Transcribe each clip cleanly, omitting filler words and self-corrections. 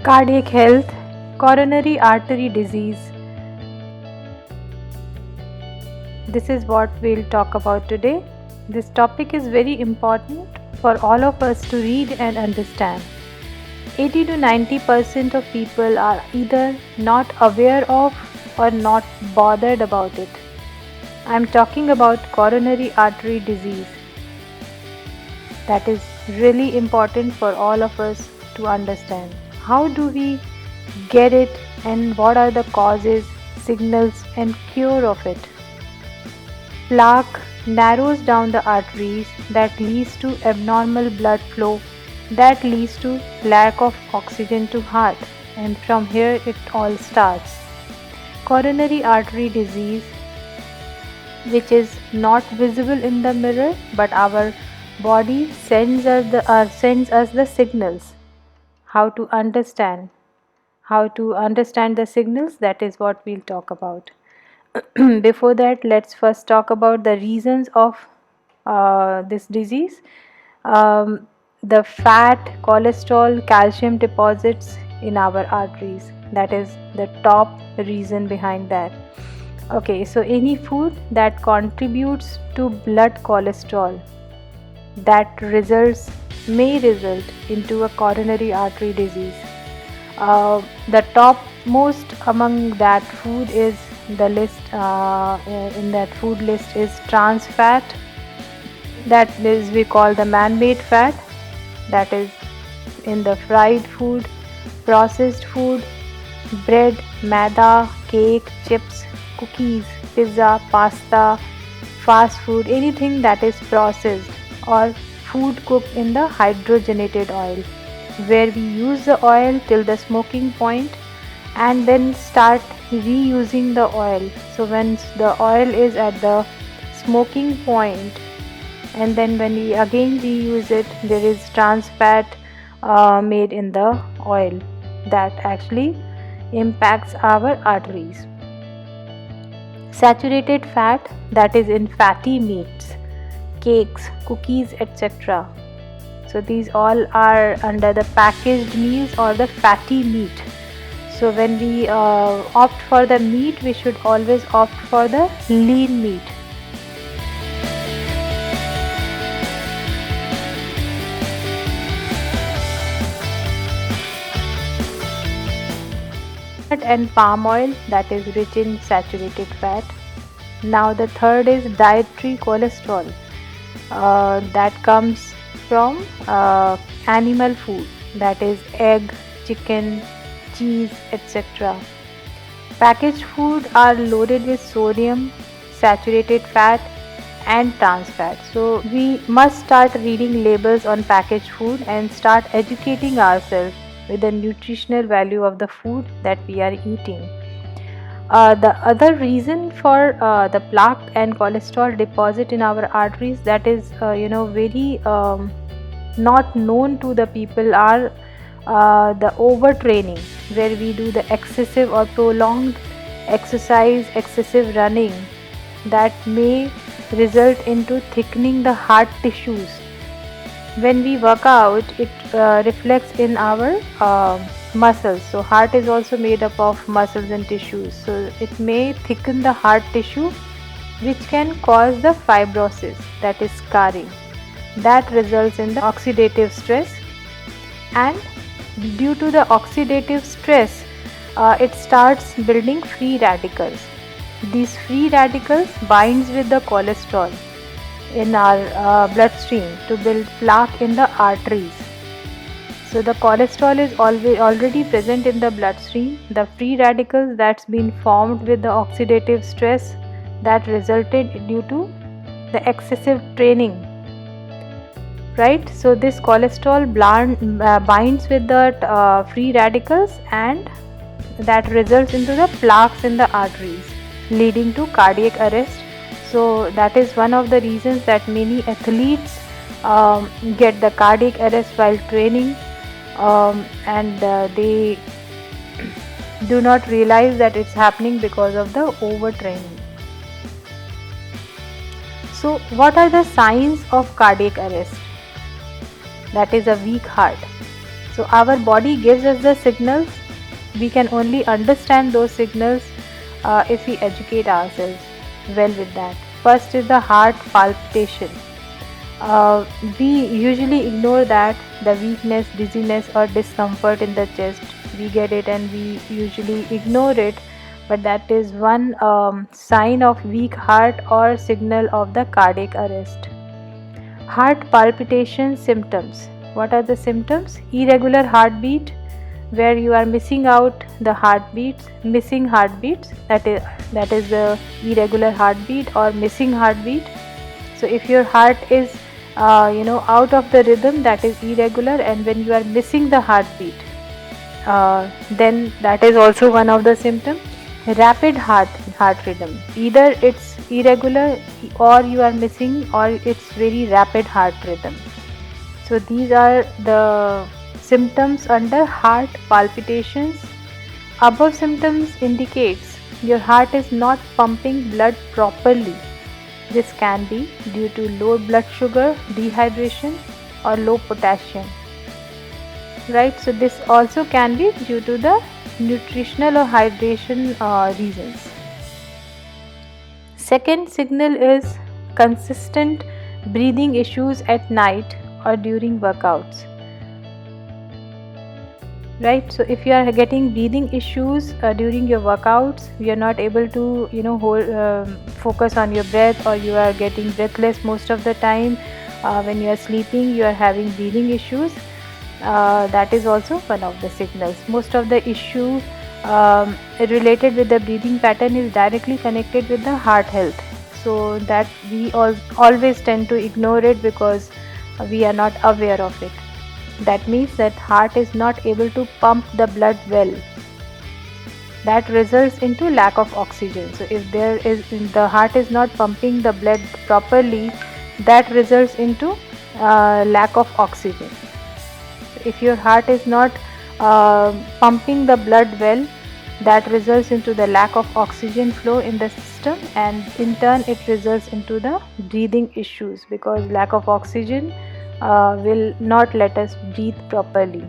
Cardiac health, coronary artery disease. This is what we'll talk about today. This topic is very important for all of us to read and understand. 80 to 90% of people are either not aware of or not bothered about it. I'm talking about coronary artery disease. That is really important for all of us to understand. How do we get it and what are the causes, signals, and cure of it? Plaque narrows down the arteries that leads to abnormal blood flow, that leads to lack of oxygen to heart, and from here it all starts. Coronary artery disease, which is not visible in the mirror, but our body sends us the signals. How to understand the signals, that is what we'll talk about. Before that, let's first talk about the reasons of this disease. The fat, cholesterol, calcium deposits in our arteries, that is the top reason behind that. Okay, so any food that contributes to blood cholesterol, that may result into a coronary artery disease. The topmost among that food is the list in that food list is trans fat, that is we call the man-made fat, that is in the fried food, processed food, bread, maida, cake, chips, cookies, pizza, pasta, fast food, anything that is processed or food cooked in the hydrogenated oil, where we use the oil till the smoking point and then start reusing the oil. So when the oil is at the smoking point and then when we again reuse it, there is trans fat made in the oil that actually impacts our arteries. Saturated fat, that is in fatty meats, cakes, cookies, etc. So these all are under the packaged meals or the fatty meat. So when we opt for the meat, we should always opt for the lean meat. And palm oil, that is rich in saturated fat. Now the third is dietary cholesterol, that comes from animal food, that is egg, chicken, cheese, etc. Packaged food are loaded with sodium, saturated fat and trans fat. So we must start reading labels on packaged food and start educating ourselves with the nutritional value of the food that we are eating. The other reason for the plaque and cholesterol deposit in our arteries, that is very not known to the people, are the overtraining, where we do the excessive or prolonged exercise, excessive running, that may result into thickening the heart tissues. When we work out, it reflects in our muscles. So heart is also made up of muscles and tissues, so it may thicken the heart tissue, which can cause the fibrosis, that is scarring, that results in the oxidative stress. And due to the oxidative stress, it starts building free radicals. These free radicals binds with the cholesterol in our bloodstream to build plaque in the arteries. So the cholesterol is already present in the bloodstream. The free radicals that's been formed with the oxidative stress that resulted due to the excessive training, right? So this cholesterol binds with the free radicals and that results into the plaques in the arteries, leading to cardiac arrest. So that is one of the reasons that many athletes get the cardiac arrest while training, and they do not realize that it's happening because of the overtraining. So what are the signs of cardiac arrest? That is a weak heart. So our body gives us the signals. We can only understand those signals if we educate ourselves well with that. First is the heart palpitation. We usually ignore that, the weakness, dizziness or discomfort in the chest. We get it and we usually ignore it, but that is one sign of weak heart or signal of the cardiac arrest. Heart palpitation symptoms. What are the symptoms? Irregular heartbeat, where you are missing out the heartbeats, missing heartbeats, that is the irregular heartbeat or missing heartbeat. So if your heart is out of the rhythm, that is irregular, and when you are missing the heartbeat, then that is also one of the symptoms. Rapid heart rhythm, either it's irregular or you are missing, or it's very rapid heart rhythm. So these are the symptoms under heart palpitations. Above symptoms indicates your heart is not pumping blood properly. This can be due to low blood sugar, dehydration or low potassium. Right, so this also can be due to the nutritional or hydration reasons. Second signal is consistent breathing issues at night or during workouts. Right, so if you are getting breathing issues during your workouts, you are not able to focus on your breath, or you are getting breathless most of the time. When you are sleeping, you are having breathing issues. That is also one of the signals. Most of the issue related with the breathing pattern is directly connected with the heart health, so that we always tend to ignore it because we are not aware of it. That means that heart is not able to pump the blood well. That results into lack of oxygen. So if the heart is not pumping the blood properly, that results into lack of oxygen. If your heart is not pumping the blood well, that results into the lack of oxygen flow in the system, and in turn it results into the breathing issues, because lack of oxygen will not let us breathe properly.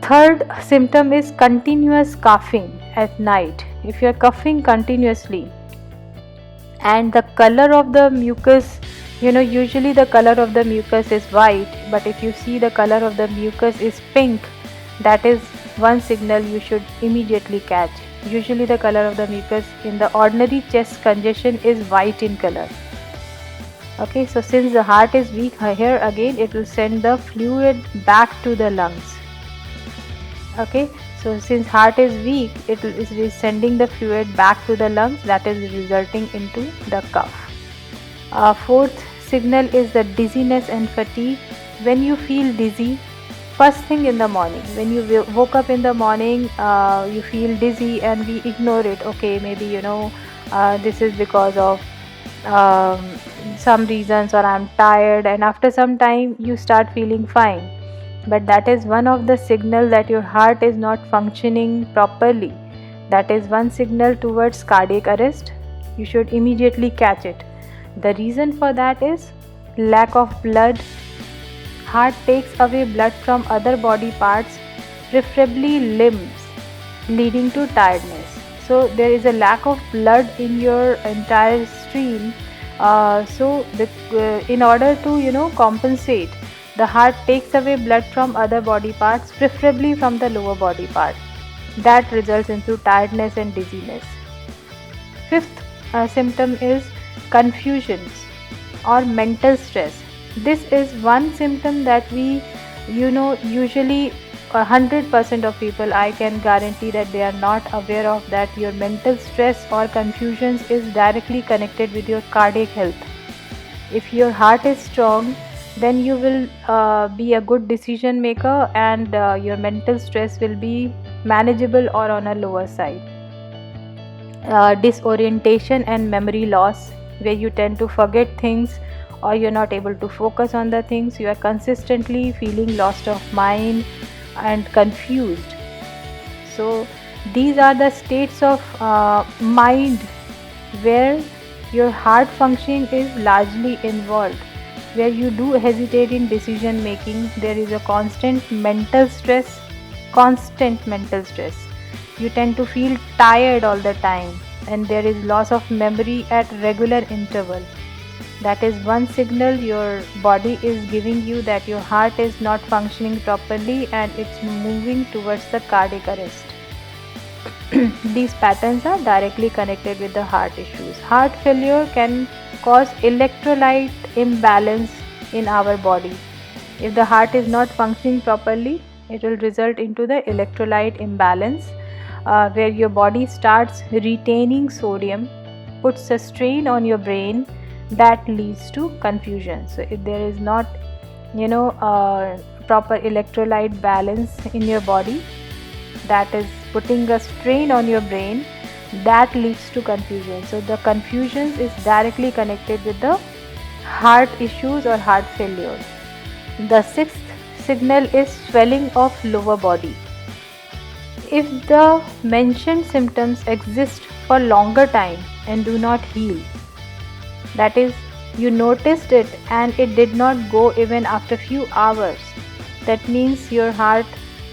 Third symptom is continuous coughing at night. If you are coughing continuously and the color of the mucus, usually the color of the mucus is white, but if you see the color of the mucus is pink, that is one signal you should immediately catch. Usually the color of the mucus in the ordinary chest congestion is white in color. Okay, so since the heart is weak, here again it will send the fluid back to the lungs. Okay, so since heart is weak, it is sending the fluid back to the lungs, that is resulting into the cough. Fourth signal is the dizziness and fatigue. When you feel dizzy first thing in the morning, when you woke up in the morning, you feel dizzy and we ignore it. Okay, maybe this is because of some reasons, or I'm tired, and after some time you start feeling fine. But that is one of the signals that your heart is not functioning properly. That is one signal towards cardiac arrest. You should immediately catch it. The reason for that is lack of blood. Heart takes away blood from other body parts, preferably limbs, leading to tiredness. So there is a lack of blood in your entire stream. In order to compensate, the heart takes away blood from other body parts, preferably from the lower body part. That results into tiredness and dizziness. Fifth symptom is confusions or mental stress. This is one symptom that we usually 100% of people, I can guarantee that they are not aware of that your mental stress or confusions is directly connected with your cardiac health. If your heart is strong, then you will be a good decision maker, and your mental stress will be manageable or on a lower side. Disorientation and memory loss, where you tend to forget things, or you're not able to focus on the things. You are consistently feeling lost of mind and confused. So these are the states of mind where your heart functioning is largely involved. where you do hesitate in decision making. There is a constant mental stress. You tend to feel tired all the time, and there is loss of memory at regular interval. That is one signal your body is giving you that your heart is not functioning properly and it's moving towards the cardiac arrest. These patterns are directly connected with the heart issues. Heart failure can cause electrolyte imbalance in our body. If the heart is not functioning properly, it will result into the electrolyte imbalance, where your body starts retaining sodium, puts a strain on your brain that leads to confusion. So if there is not proper electrolyte balance in your body, that is putting a strain on your brain, that leads to confusion. So the confusion is directly connected with the heart issues or heart failure. The sixth signal is swelling of lower body. If the mentioned symptoms exist for longer time and do not heal, that is, you noticed it and it did not go even after few hours, that means your heart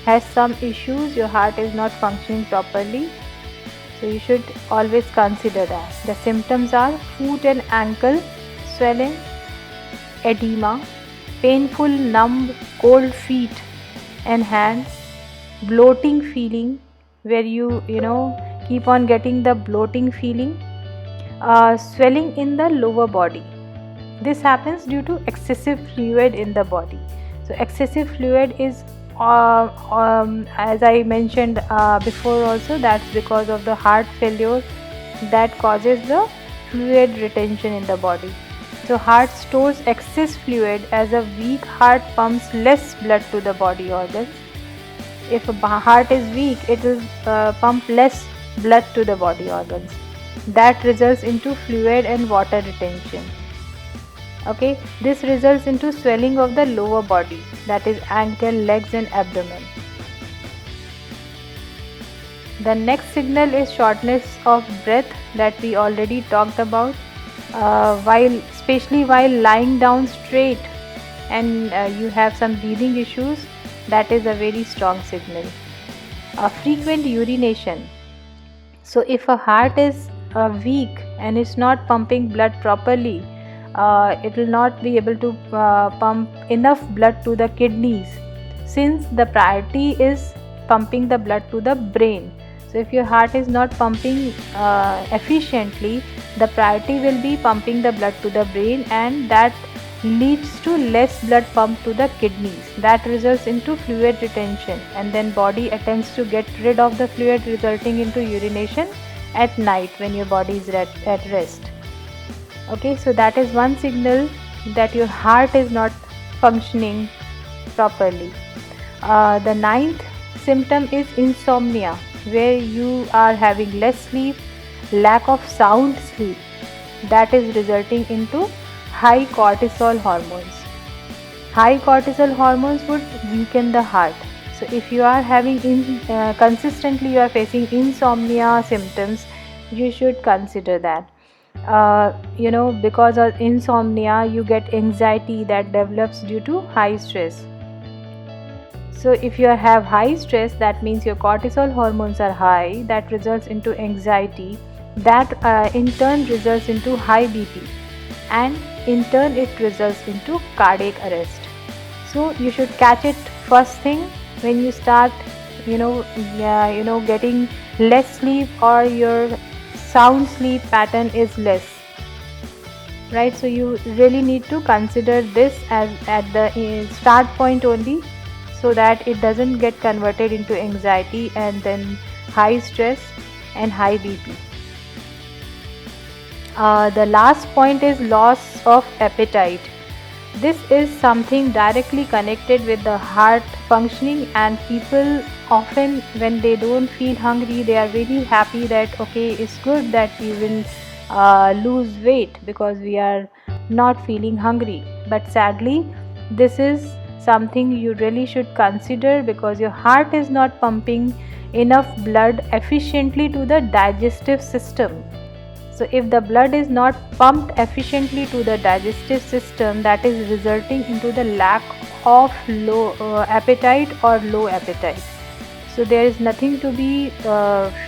has some issues, your heart is not functioning properly. So you should always consider that. The symptoms are foot and ankle swelling, edema, painful, numb, cold feet and hands, bloating feeling, where you keep on getting the bloating feeling, swelling in the lower body. This happens due to excessive fluid in the body. So excessive fluid is, as I mentioned before also, that's because of the heart failure that causes the fluid retention in the body. So heart stores excess fluid as a weak heart pumps less blood to the body organs. If a heart is weak, it will pump less blood to the body organs. That results into fluid and water retention. Okay, this results into swelling of the lower body, that is ankle, legs and abdomen. The next signal is shortness of breath that we already talked about. Especially while lying down straight and you have some breathing issues, that is a very strong signal. Frequent urination. So if a heart is weak and it's not pumping blood properly, it will not be able to pump enough blood to the kidneys, since the priority is pumping the blood to the brain. So if your heart is not pumping efficiently, the priority will be pumping the blood to the brain, and that leads to less blood pump to the kidneys. That results into fluid retention, and then body attempts to get rid of the fluid, resulting into urination at night when your body is at rest. Okay, so that is one signal that your heart is not functioning properly. The ninth symptom is insomnia, where you are having less sleep, lack of sound sleep, that is resulting into high cortisol hormones. High cortisol hormones would weaken the heart. So if you are having consistently you are facing insomnia symptoms, you should consider that. Because of insomnia you get anxiety that develops due to high stress. So if you have high stress, that means your cortisol hormones are high, that results into anxiety, that in turn results into high BP, and in turn it results into cardiac arrest. So you should catch it first thing when you start getting less sleep, or your sound sleep pattern is less, right? So you really need to consider this as at the start point only, so that it doesn't get converted into anxiety and then high stress and high BP. The last point is loss of appetite. This is something directly connected with the heart functioning, and people often, when they don't feel hungry, they are really happy that okay, it's good that we will lose weight because we are not feeling hungry. But sadly, this is something you really should consider, because your heart is not pumping enough blood efficiently to the digestive system. So if the blood is not pumped efficiently to the digestive system, that is resulting into the lack of low appetite or low appetite. So there is nothing to be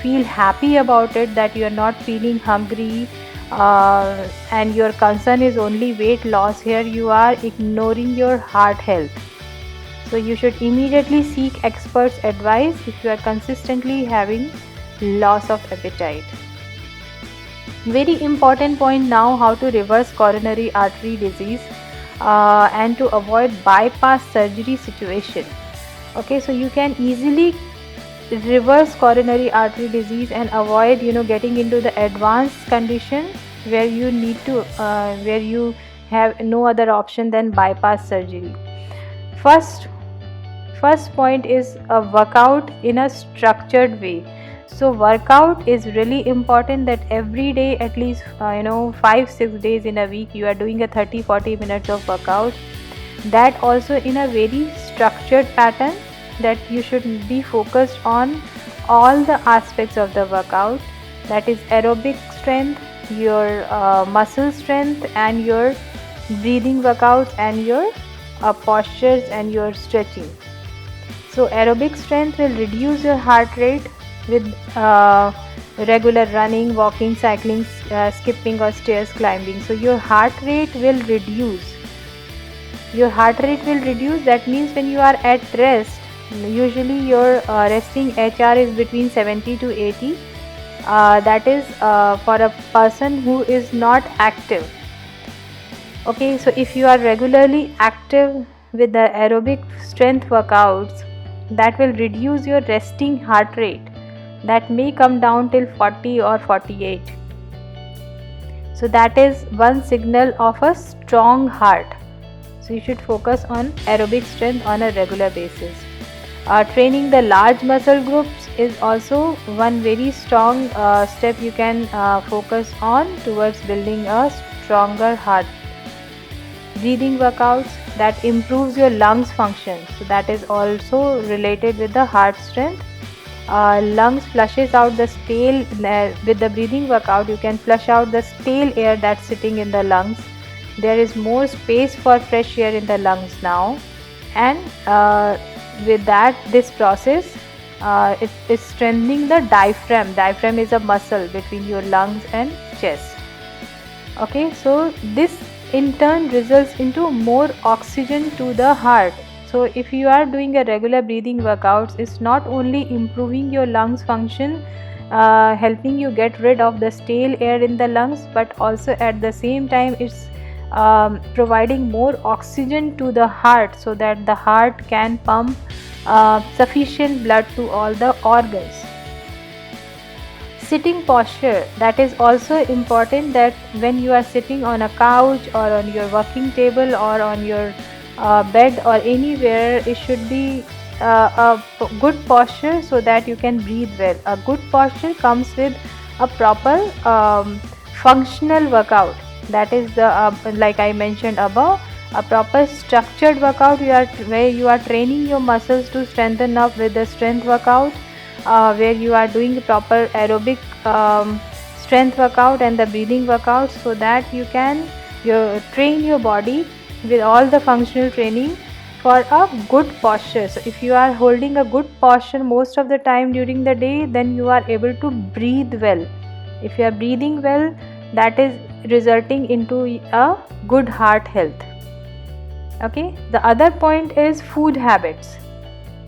feel happy about it, that you are not feeling hungry and your concern is only weight loss. Here you are ignoring your heart health. So you should immediately seek experts' advice if you are consistently having loss of appetite. Very important point now, how to reverse coronary artery disease and to avoid bypass surgery situation. Okay, so you can easily reverse coronary artery disease and avoid getting into the advanced condition where you need to where you have no other option than bypass surgery. First point is a workout in a structured way. So workout is really important, that every day at least 5-6 days in a week you are doing a 30-40 minutes of workout, that also in a very structured pattern, that you should be focused on all the aspects of the workout, that is aerobic strength, your muscle strength, and your breathing workouts, and your postures and your stretching. So aerobic strength will reduce your heart rate with regular running, walking, cycling, skipping or stairs climbing. So your heart rate will reduce. That means when you are at rest, usually your resting HR is between 70 to 80. That is for a person who is not active. Okay, so if you are regularly active with the aerobic strength workouts, that will reduce your resting heart rate, that may come down till 40 or 48. So that is one signal of a strong heart. So you should focus on aerobic strength on a regular basis. Training the large muscle groups is also one very strong step you can focus on towards building a stronger heart. Breathing workouts, that improves your lungs function, so that is also related with the heart strength. Lungs flushes out the stale, with the breathing workout you can flush out the stale air that's sitting in the lungs. There is more space for fresh air in the lungs now, and with that, this process it is strengthening the diaphragm. Diaphragm is a muscle between your lungs and chest. Okay, so this in turn results into more oxygen to the heart. So if you are doing a regular breathing workouts, it's not only improving your lungs function, helping you get rid of the stale air in the lungs, but also at the same time it's providing more oxygen to the heart, so that the heart can pump sufficient blood to all the organs. Sitting posture, that is also important, that when you are sitting on a couch or on your working table or on your bed or anywhere, it should be a good posture so that you can breathe well. A good posture comes with a proper functional workout, that is the like I mentioned above, a proper structured workout where you are training your muscles to strengthen up with the strength workout, where you are doing proper aerobic strength workout and the breathing workout, so that you can train your body with all the functional training for a good posture. So if you are holding a good posture most of the time during the day, then you are able to breathe well. If you are breathing well, that is resulting into a good heart health. Okay, the other point is food habits,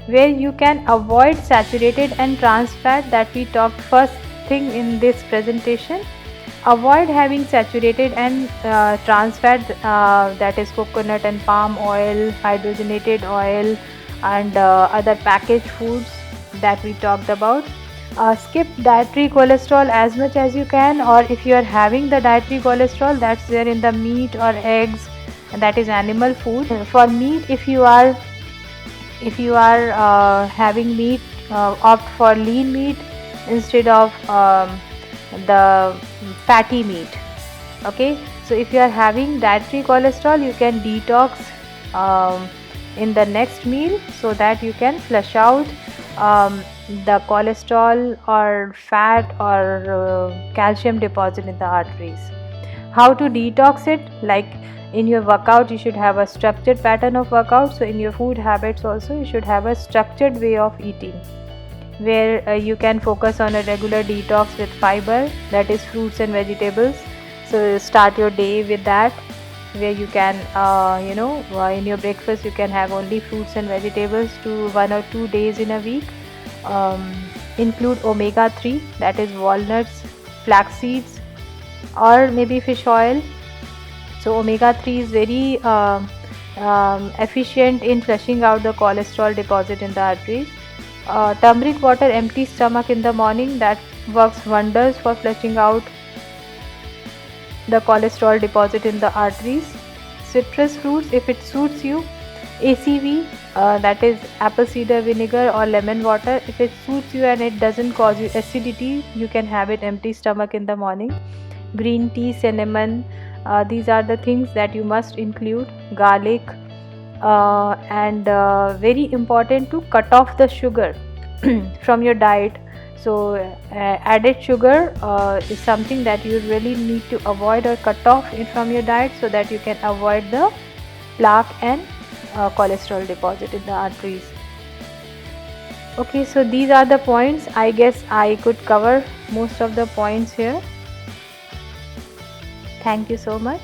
where you can avoid saturated and trans fat, that we talked first thing in this presentation. Avoid having saturated and trans fat, that is coconut and palm oil, hydrogenated oil, and other packaged foods that we talked about. Skip dietary cholesterol as much as you can, or if you are having the dietary cholesterol, that's there in the meat or eggs, and that is animal food. For meat, if you are having meat, opt for lean meat instead of the fatty meat. Okay, so if you are having dietary cholesterol, you can detox in the next meal, so that you can flush out the cholesterol or fat or calcium deposit in the arteries. How to detox it? Like in your workout, you should have a structured pattern of workout. So in your food habits also, you should have a structured way of eating, where you can focus on a regular detox with fiber, that is fruits and vegetables. So start your day with that, where you can in your breakfast you can have only fruits and vegetables to 1 or 2 days in a week. um, Include omega 3, that is walnuts, flax seeds, or maybe fish oil. So omega 3 is very efficient in flushing out the cholesterol deposit in the arteries. Turmeric water empty stomach in the morning, that works wonders for flushing out the cholesterol deposit in the arteries. Citrus fruits, if it suits you. ACV, that is apple cider vinegar or lemon water, if it suits you and it doesn't cause you acidity, you can have it empty stomach in the morning. Green tea, cinnamon, these are the things that you must include. Garlic, and very important to cut off the sugar from your diet. So added sugar is something that you really need to avoid or cut off it from your diet, so that you can avoid the plaque and cholesterol deposit in the arteries. Okay, so these are the points. I guess I could cover most of the points here. Thank you so much.